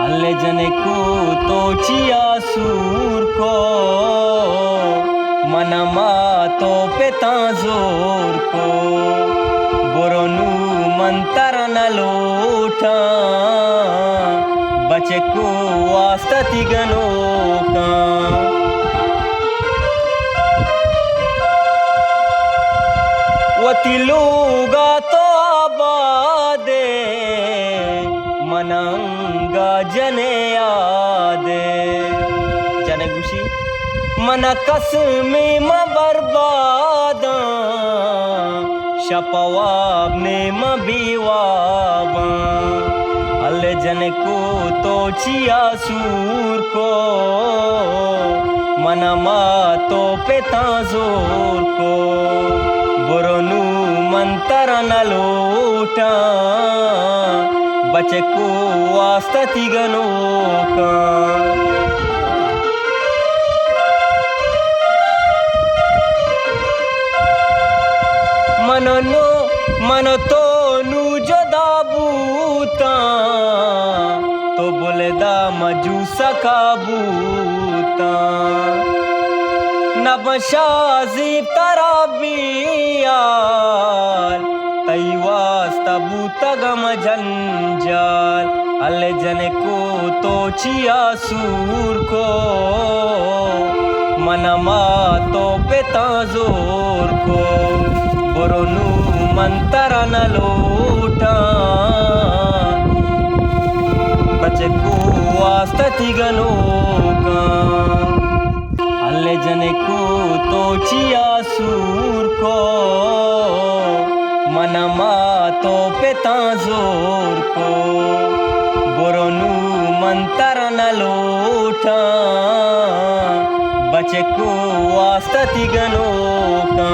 अल्ले जने को तो चिया सूर को मनमा तो पेता जोर को बोरोनु मंतर न लोटा बचे को वास्ता तिगनो का वतिलुगा तो आबादे मनंगा जने यादे जने गुशी मन कसमी म बर्बादा शपवाब ने म बीवाबा अल्ले जने को तो चिया सूर को मनमा तो पेता जोर को बोरोनु मंतर न लोटा बचे को वास्ता तिगनो का मन तो नु जदा बूता तो बोले दा मजू सका बूता नबशाजी तराबियाल तई वास्ता बूता गम जंजाल अल्ले जने को तो चिया सूर को मनमा तो पेता जोर को बोरोनु मंतर न लोटा बचे को वास्ता तिगनो का अल्ले जने को तो चिया सूर को मनमा तो पेता जोर को बोरोनु मंतर न लोटा बचे को वास्ता तिगनो का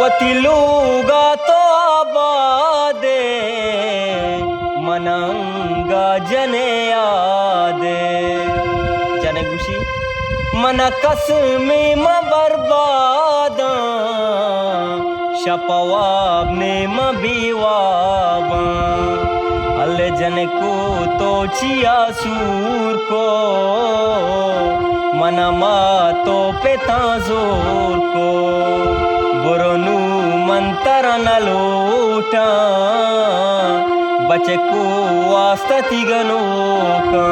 वतिलुगा तो आबादे मनंगा जने यादे जने गुशी मन कसमी म बर्बादा शपवाब ने म बीवाबा अल्ले जने को तो चिया सूर को मनमा तो पेता जोर को बोरोनु मंतर न लोटा बचे को वास्ता तिगनो का